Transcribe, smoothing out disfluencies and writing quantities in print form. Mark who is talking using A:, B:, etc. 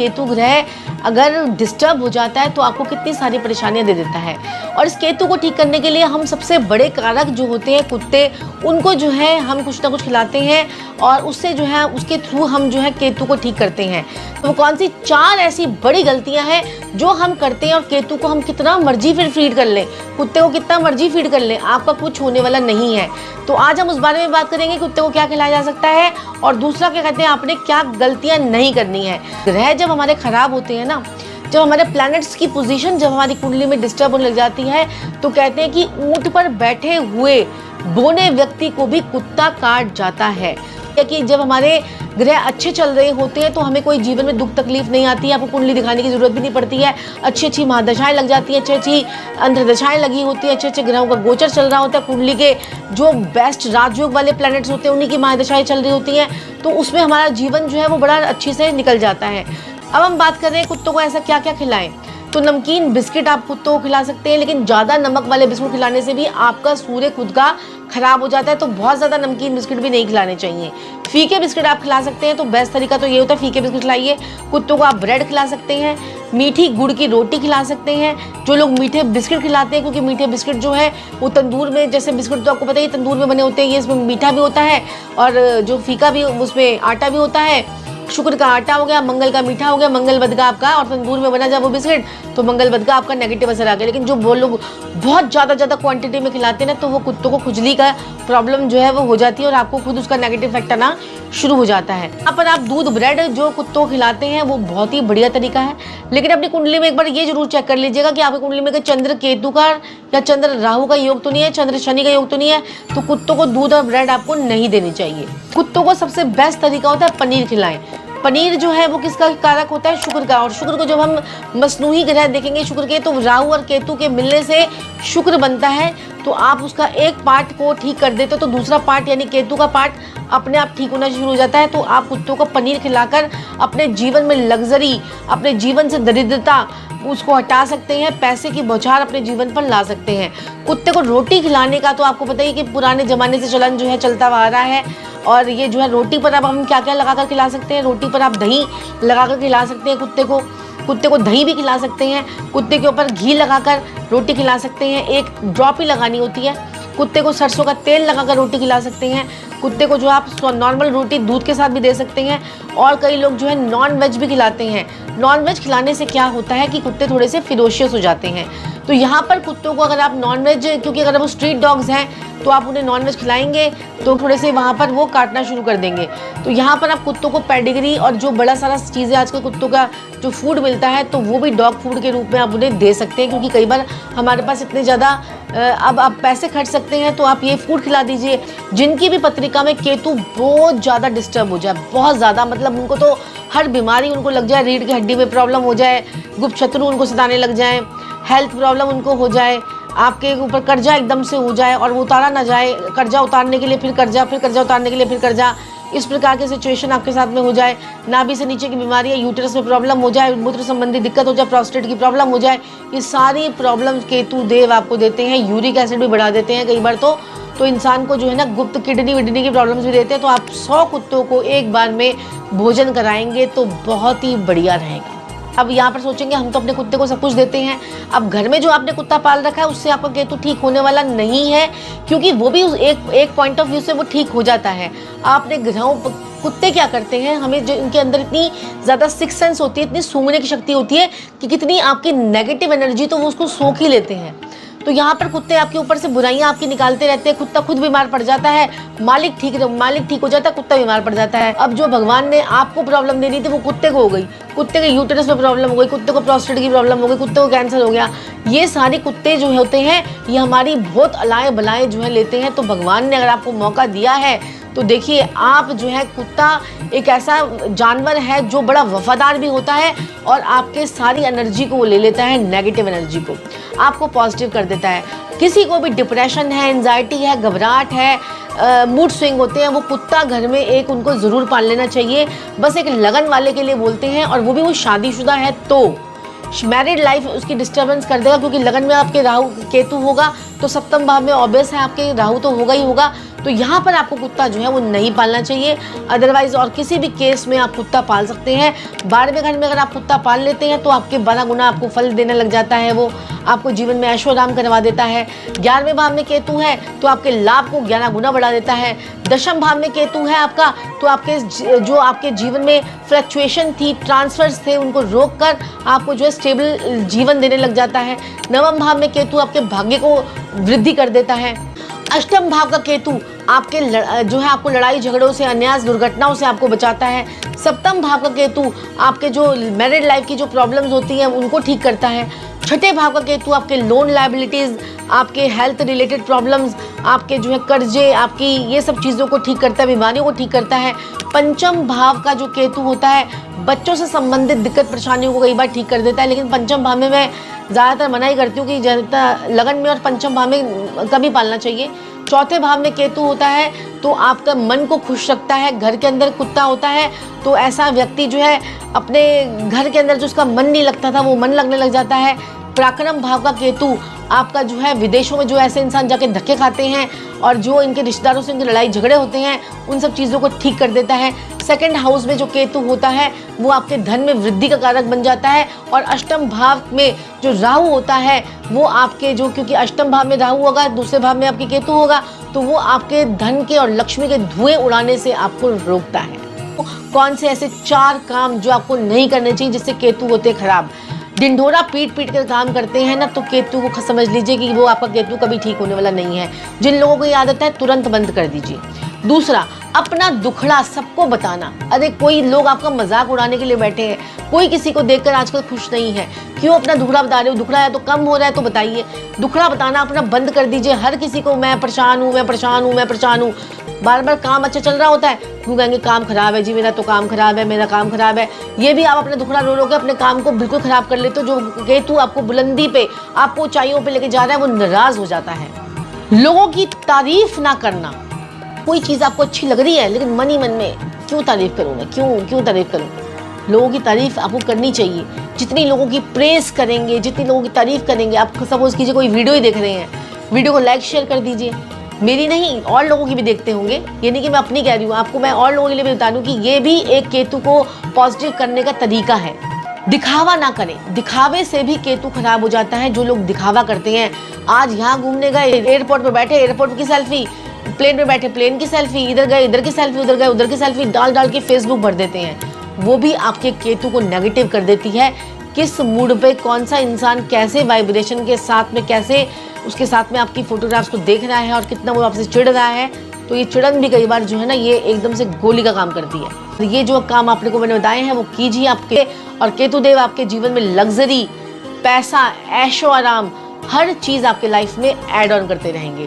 A: केतु ग्रह अगर डिस्टर्ब हो जाता है तो आपको कितनी सारी परेशानियां दे देता है। और इस केतु को ठीक करने के लिए हम सबसे बड़े कारक जो होते हैं कुत्ते, उनको जो है हम कुछ ना कुछ खिलाते हैं और उससे जो है उसके थ्रू हम जो है केतु को ठीक करते हैं। तो वो कौन सी 4 ऐसी बड़ी गलतियां हैं जो हम करते हैं और केतु को हम कितना मर्जी फिर फीड कर लें, कुत्ते को कितना मर्जी फीड कर लें, आपका कुछ होने वाला नहीं है। तो आज हम उस बारे में बात करेंगे कुत्ते को क्या खिलाया जा सकता है और दूसरा क्या कहते हैं आपने क्या गलतियां नहीं करनी है। ग्रह जब हमारे खराब होते हैं ना, जब हमारे प्लैनेट्स की पोजीशन जब हमारी कुंडली में डिस्टर्ब होने लग जाती है तो कहते हैं कि ऊंट पर बैठे हुए बोने व्यक्ति को भी कुत्ता काट जाता है। कि जब हमारे ग्रह अच्छे चल रहे होते हैं तो हमें कोई जीवन में दुख तकलीफ नहीं आती है, आपको कुंडली दिखाने की जरूरत भी नहीं पड़ती है। अच्छी अच्छी महादशाएं लग जाती हैं, अच्छी अच्छी अंतर्दशाएं लगी होती है, अच्छे अच्छे ग्रहों का गोचर चल रहा होता है, कुंडली के जो बेस्ट राजयोग वाले प्लैनेट्स होते हैं उन्हीं की महादशाएं चल रही होती हैं, तो उसमें हमारा जीवन जो है वो बड़ा अच्छे से निकल जाता है। अब हम बात कर रहे हैं कुत्तों को ऐसा क्या क्या खिलाएं। तो नमकीन बिस्किट आप कुत्तों को खिला सकते हैं, लेकिन ज़्यादा नमक वाले बिस्कुट खिलाने से भी आपका सूर्य खुद का खराब हो जाता है, तो बहुत ज़्यादा नमकीन बिस्किट भी नहीं खिलाने चाहिए। फीके बिस्किट आप खिला सकते हैं, तो बेस्ट तरीका तो ये होता है फीके बिस्किट खिलाइए। कुत्तों को आप ब्रेड खिला सकते हैं, मीठी गुड़ की रोटी खिला सकते हैं। जो लोग मीठे बिस्किट खिलाते हैं, क्योंकि मीठे बिस्किट जो है वो तंदूर में, जैसे बिस्किट तो आपको पता ही तंदूर में बने होते हैं, ये इसमें मीठा भी होता है और जो फीका भी उसमें आटा भी होता है। शुक्र का आटा हो गया, मंगल का मीठा हो गया, मंगल बद का आपका, और तंदूर में बना जब वो बिस्किट तो मंगल बद का आपका नेगेटिव असर आ गया। लेकिन जो वो लोग बहुत ज़्यादा क्वांटिटी में खिलाते हैं ना, तो वो कुत्तों को खुजली का प्रॉब्लम जो है वो हो जाती है और आपको खुद उसका नेगेटिव इफेक्ट आना शुरू हो जाता है। यहाँ पर आप दूध ब्रेड जो कुत्तों को खिलाते हैं वो बहुत ही बढ़िया तरीका है, लेकिन अपनी कुंडली में एक बार ये जरूर चेक कर लीजिएगा कि आपकी कुंडली में चंद्र केतु का या चंद्र राहु का योग तो नहीं है, चंद्र शनि का योग तो नहीं है, तो कुत्तों को दूध और ब्रेड आपको नहीं देनी चाहिए। कुत्तों को सबसे बेस्ट तरीका होता है पनीर खिलाएं। पनीर जो है वो किसका कारक होता है, शुक्र का, और शुक्र को जब हम मसनूही ग्रह देखेंगे शुक्र के, तो राहु और केतु के मिलने से शुक्र बनता है। तो आप उसका एक पार्ट को ठीक कर देते हो तो दूसरा पार्ट यानी केतु का पार्ट अपने आप ठीक होना शुरू हो जाता है। तो आप कुत्तों को पनीर खिलाकर अपने जीवन में लग्जरी, अपने जीवन से दरिद्रता उसको हटा सकते हैं, पैसे की बौछार अपने जीवन पर ला सकते हैं। कुत्ते को रोटी खिलाने का तो आपको पता ही कि पुराने ज़माने से चलन जो है चलता आ रहा है, और ये जो है रोटी पर अब हम क्या क्या लगाकर खिला सकते हैं। रोटी पर आप दही लगाकर खिला सकते हैं कुत्ते को दही भी खिला सकते हैं, कुत्ते के ऊपर घी लगाकर रोटी खिला सकते हैं, एक ड्रॉप ही लगानी होती है। कुत्ते को सरसों का तेल लगाकर रोटी खिला सकते हैं। कुत्ते को जो आप नॉर्मल रोटी दूध के साथ भी दे सकते हैं, और कई लोग जो है नॉन वेज भी खिलाते हैं। नॉन वेज खिलाने से क्या होता है कि कुत्ते थोड़े से फिरोशियस हो जाते हैं। तो यहाँ पर कुत्तों को अगर आप नॉन वेज, क्योंकि अगर वो स्ट्रीट डॉग्स हैं तो आप उन्हें नॉन वेज खिलाएंगे तो थोड़े से वहाँ पर वो काटना शुरू कर देंगे। तो यहाँ पर आप कुत्तों को पेडिग्री और जो बड़ा सारा चीज़ें आजकल कुत्तों का जो फूड मिलता है तो वो भी डॉग फूड के रूप में आप उन्हें दे सकते हैं, क्योंकि कई बार हमारे पास इतने ज़्यादा अब आप पैसे खर्च सकते हैं तो आप ये फूड खिला दीजिए। जिनकी भी पत्रिका में केतु बहुत ज़्यादा डिस्टर्ब हो जाए, बहुत ज़्यादा, मतलब उनको तो हर बीमारी उनको लग जाए, रीढ़ की हड्डी में प्रॉब्लम हो जाए, गुप्त शत्रु उनको सताने लग जाए, हेल्थ प्रॉब्लम उनको हो जाए, आपके ऊपर कर्जा एकदम से हो जाए और वो उतारा ना जाए, कर्जा उतारने के लिए फिर कर्जा उतारने के लिए फिर कर्जा, इस प्रकार की सिचुएशन आपके साथ में हो जाए, नाभि से नीचे की बीमारी है, यूटेरस में प्रॉब्लम हो जाए, मूत्र संबंधी दिक्कत हो जाए, प्रोस्टेट की प्रॉब्लम हो जाए, ये सारी प्रॉब्लम केतु देव आपको देते हैं। यूरिक एसिड भी बढ़ा देते हैं कई बार तो इंसान को जो है ना गुप्त किडनी विडनी की प्रॉब्लम्स भी देते हैं। तो आप 100 कुत्तों को एक बार में भोजन कराएंगे तो बहुत ही बढ़िया रहेगा। अब यहाँ पर सोचेंगे हम तो अपने कुत्ते को सब कुछ देते हैं, अब घर में जो आपने कुत्ता पाल रखा है उससे आपका केतु ठीक होने वाला नहीं है, क्योंकि वो भी एक पॉइंट ऑफ व्यू से वो ठीक हो जाता है। आपने ग्रहों, कुत्ते क्या करते हैं, हमें जो इनके अंदर इतनी ज़्यादा सिक्स सेंस होती है, इतनी सूंघने की शक्ति होती है कि कितनी आपकी नेगेटिव एनर्जी तो वो उसको सोख ही लेते हैं। तो यहाँ पर कुत्ते आपके ऊपर से बुराइयां आपकी निकालते रहते हैं, कुत्ता खुद बीमार पड़ जाता है, मालिक ठीक हो जाता है, कुत्ता बीमार पड़ जाता है। अब जो भगवान ने आपको प्रॉब्लम देनी थी वो कुत्ते को हो गई, कुत्ते के यूटेरस में प्रॉब्लम हो गई, कुत्ते को प्रोस्टेट की प्रॉब्लम हो गई, कुत्ते को कैंसर हो गया। ये सारे कुत्ते जो होते हैं ये हमारी बहुत अलाएं बलाएं जो है लेते हैं। तो भगवान ने अगर आपको मौका दिया है तो देखिए, आप जो है कुत्ता एक ऐसा जानवर है जो बड़ा वफादार भी होता है और आपके सारी एनर्जी को वो ले लेता है, नेगेटिव एनर्जी को आपको पॉजिटिव कर देता है। किसी को भी डिप्रेशन है, एंजाइटी है, घबराहट है, मूड स्विंग होते हैं, वो कुत्ता घर में एक उनको ज़रूर पाल लेना चाहिए। बस एक लगन वाले के लिए बोलते हैं, और वो भी वो शादीशुदा है तो मैरिड लाइफ उसकी डिस्टर्बेंस कर देगा, क्योंकि लगन में आपके राहु केतु होगा तो सप्तम भाव में ऑब्वियस है आपके राहु तो होगा ही होगा, तो यहाँ पर आपको कुत्ता जो है वो नहीं पालना चाहिए। अदरवाइज और किसी भी केस में आप कुत्ता पाल सकते हैं। 12वें घर में अगर आप कुत्ता पाल लेते हैं तो आपके 12 गुना आपको फल देने लग जाता है, वो आपको जीवन में ऐशो आराम करवा देता है। 11वें भाव में केतु है तो आपके लाभ को 11 गुना बढ़ा देता है। 10वें भाव में केतु है आपका तो आपके जीवन में फ्लक्चुएशन थी, ट्रांसफर्स थे, उनको रोक कर आपको जो है स्टेबल जीवन देने लग जाता है। 9वें भाव में केतु आपके भाग्य को वृद्धि कर देता है। 8वें भाव का केतु आपको लड़ाई झगड़ों से, अन्याय दुर्घटनाओं से आपको बचाता है। 7वें भाव का केतु आपके जो मैरिड लाइफ की जो प्रॉब्लम्स होती हैं उनको ठीक करता है। 6ठे भाव का केतु आपके लोन लायबिलिटीज़, आपके हेल्थ रिलेटेड प्रॉब्लम्स, आपके जो है कर्जे, आपकी ये सब चीज़ों को ठीक करता है, बीमारियों को ठीक करता है। 5वें भाव का जो केतु होता है बच्चों से संबंधित दिक्कत परेशानियों को कई बार ठीक कर देता है, लेकिन 5वें भाव में मैं ज़्यादातर मना ही करती हूँ कि ज़्यादातर लगन में और 5वें भाव में कभी पालना चाहिए। 4थे भाव में केतु होता है तो आपका मन को खुश रखता है। घर के अंदर कुत्ता होता है तो ऐसा व्यक्ति जो है अपने घर के अंदर जो उसका मन नहीं लगता था वो मन लगने लग जाता है। पराक्रम भाव का केतु आपका जो है विदेशों में जो ऐसे इंसान जाके धक्के खाते हैं और जो इनके रिश्तेदारों से इनकी लड़ाई झगड़े होते हैं उन सब चीज़ों को ठीक कर देता है। 2nd हाउस में जो केतु होता है वो आपके धन में वृद्धि का कारक बन जाता है। और 8वें भाव में जो राहु होता है वो आपके क्योंकि 8वें भाव में राहु होगा, दूसरे भाव में आपके केतु होगा तो वो आपके धन के और लक्ष्मी के धुएं उड़ाने से आपको रोकता है। कौन से ऐसे 4 काम जो आपको नहीं करने चाहिए जिससे केतु होते खराब? ढिंढोरा पीट पीट कर काम करते हैं ना तो केतु को समझ लीजिए कि वो आपका केतु कभी ठीक होने वाला नहीं है। जिन लोगों को ये आदत है तुरंत बंद कर दीजिए। दूसरा, अपना दुखड़ा सबको बताना। अरे कोई लोग आपका मजाक उड़ाने के लिए बैठे हैं, कोई किसी को देखकर आजकल खुश नहीं है, क्यों अपना दुखड़ा बता रहे हो? दुखड़ा है तो कम हो रहा है तो बताइए। दुखड़ा बताना अपना बंद कर दीजिए। हर किसी को मैं परेशान हूँ, मैं परेशान हूँ, मैं परेशान हूँ। बार बार काम अच्छा चल रहा होता है, क्यों कहेंगे काम खराब है जी, मेरा तो काम खराब है, मेरा काम खराब है। ये भी आप अपना दुखड़ा रो रो के अपने काम को बिल्कुल खराब कर लेते हो। जो केतु आपको बुलंदी पे, आपको ऊंचाइयों पे लेके जा रहा है वो नाराज हो जाता है। लोगों की तारीफ ना करना। कोई चीज़ आपको अच्छी लग रही है लेकिन मन ही मन में क्यों तारीफ करूँ मैं, क्यों तारीफ करूँ? लोगों की तारीफ आपको करनी चाहिए। जितनी लोगों की प्रेस करेंगे, जितनी लोगों की तारीफ करेंगे, आप सपोज कीजिए कोई वीडियो ही देख रहे हैं, वीडियो को लाइक शेयर कर दीजिए। मेरी नहीं, और लोगों की भी देखते होंगे, ये नहीं कि मैं अपनी कह रही हूँ, आपको मैं और लोगों के लिए भी बता दूँ कि ये भी एक केतु को पॉजिटिव करने का तरीका है। दिखावा ना करें, दिखावे से भी केतु खराब हो जाता है। जो लोग दिखावा करते हैं, आज यहाँ घूमने गए, एयरपोर्ट पर बैठे एयरपोर्ट की सेल्फी, प्लेन में बैठे प्लेन की सेल्फी, इधर गए इधर की सेल्फी, उधर गए उधर की सेल्फी डाल के फेसबुक भर देते हैं। वो भी आपके केतु को नेगेटिव कर देती है। किस मूड पे कौन सा इंसान कैसे वाइब्रेशन के साथ में, कैसे उसके साथ में आपकी फोटोग्राफ्स को देख रहा है और कितना वो आपसे चिढ़ रहा है, तो ये चिड़न भी कई बार जो है ना ये एकदम से गोली का काम करती है। तो ये जो काम आपने को मैंने बताए हैं वो कीजिए आपके, और केतु देव आपके जीवन में लग्जरी, पैसा, ऐशो आराम, हर चीज़ आपके लाइफ में ऐड ऑन करते रहेंगे।